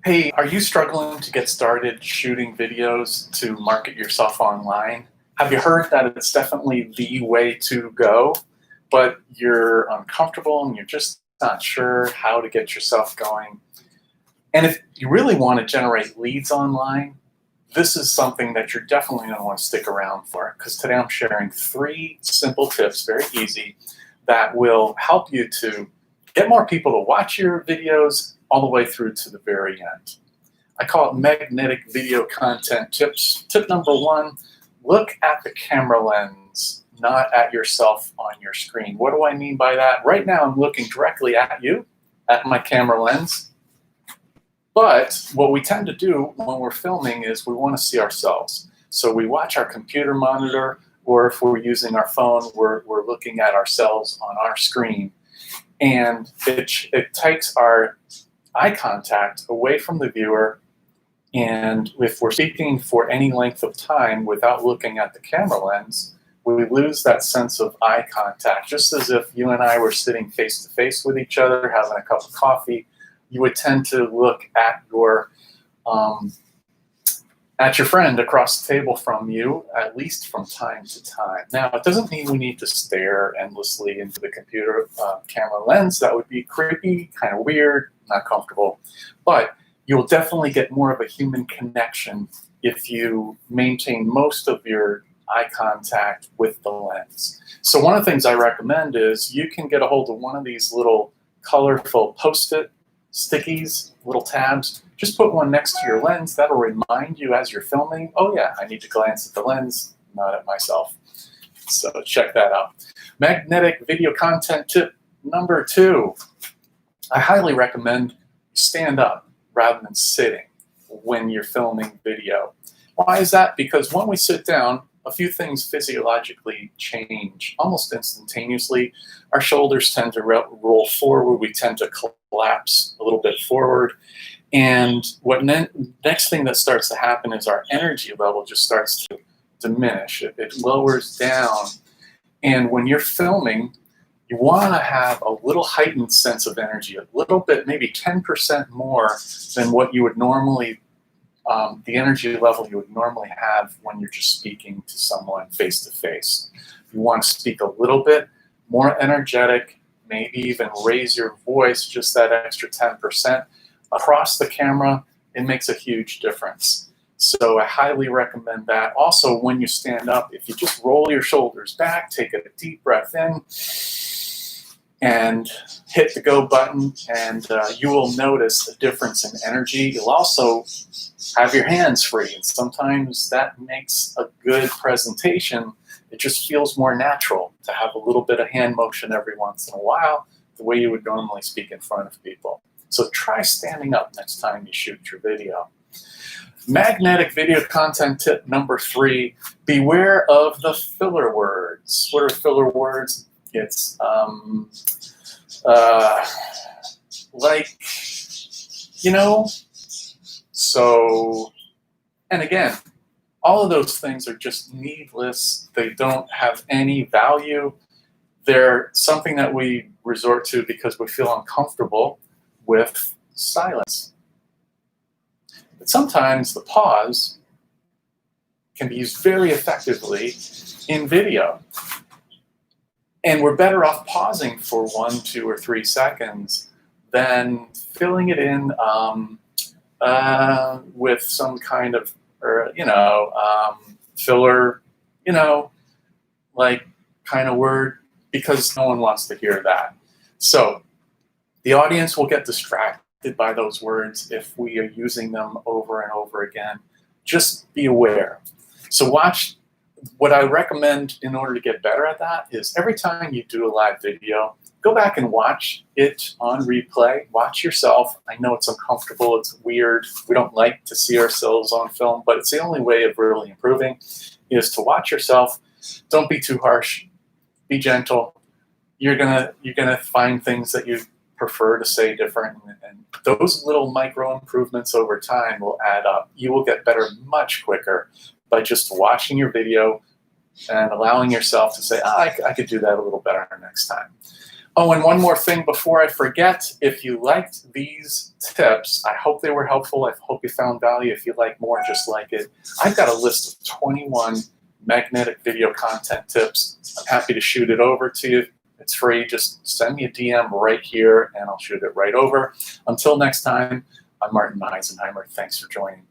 Hey, are you struggling to get started shooting videos to market yourself online? Have you heard that it's definitely the way to go, but you're uncomfortable and you're just not sure how to get yourself going? And if you really want to generate leads online, this is something that you're definitely going to want to stick around for, because today I'm sharing 3 simple tips, very easy, that will help you to get more people to watch your videos all the way through to the very end. I call it magnetic video content tips. Tip number 1, look at the camera lens, not at yourself on your screen. What do I mean by that? Right now I'm looking directly at you, at my camera lens. But what we tend to do when we're filming is we want to see ourselves. So we watch our computer monitor, or if we're using our phone, we're looking at ourselves on our screen. And it takes our eye contact away from the viewer. And if we're speaking for any length of time without looking at the camera lens, we lose that sense of eye contact, just as if you and I were sitting face to face with each other, having a cup of coffee. You would tend to look at your friend across the table from you, at least from time to time. Now, it doesn't mean we need to stare endlessly into the computer camera lens. That would be creepy, kind of weird, not comfortable. But you'll definitely get more of a human connection if you maintain most of your eye contact with the lens. So one of the things I recommend is you can get a hold of one of these little colorful Post-it stickies, little tabs. Just put one next to your lens. That'll remind you as you're filming, oh yeah, I need to glance at the lens, not at myself. So check that out. Magnetic video content tip number 2. I highly recommend you stand up rather than sitting when you're filming video. Why is that? Because when we sit down, a few things physiologically change almost instantaneously. Our shoulders tend to roll forward. We tend to collapse a little bit forward. And what next thing that starts to happen is our energy level just starts to diminish. It lowers down. And when you're filming, you want to have a little heightened sense of energy, a little bit, maybe 10% more than what you would normally the energy level you would normally have when you're just speaking to someone face to face. You want to speak a little bit more energetic, maybe even raise your voice just that extra 10%. Across the camera, it makes a huge difference. So I highly recommend that. Also, when you stand up, if you just roll your shoulders back, take a deep breath in, and hit the go button, and you will notice a difference in energy. You'll also have your hands free, and sometimes that makes a good presentation. It just feels more natural to have a little bit of hand motion every once in a while, the way you would normally speak in front of people. So try standing up next time you shoot your video. Magnetic video content tip number 3, beware of the filler words. What are filler words? It's like, you know, so, and again, all of those things are just needless. They don't have any value. They're something that we resort to because we feel uncomfortable with silence. But sometimes the pause can be used very effectively in video. And we're better off pausing for 1, 2, or 3 seconds than filling it in with some kind of, filler, like kind of word, because no one wants to hear that. So the audience will get distracted by those words if we are using them over and over again. Just be aware. So watch. What I recommend in order to get better at that is every time you do a live video, go back and watch it on replay. Watch yourself. I know it's uncomfortable. It's weird. We don't like to see ourselves on film, but it's the only way of really improving is to watch yourself. Don't be too harsh. Be gentle. You're gonna find things that you prefer to say different, and those little micro improvements over time will add up. You will get better much quicker by just watching your video and allowing yourself to say, I could do that a little better next time. Oh, and one more thing before I forget, if you liked these tips, I hope they were helpful. I hope you found value. If you like more, just like it. I've got a list of 21 magnetic video content tips. I'm happy to shoot it over to you. It's free. Just send me a DM right here and I'll shoot it right over. Until next time, I'm Martin Eisenheimer. Thanks for joining.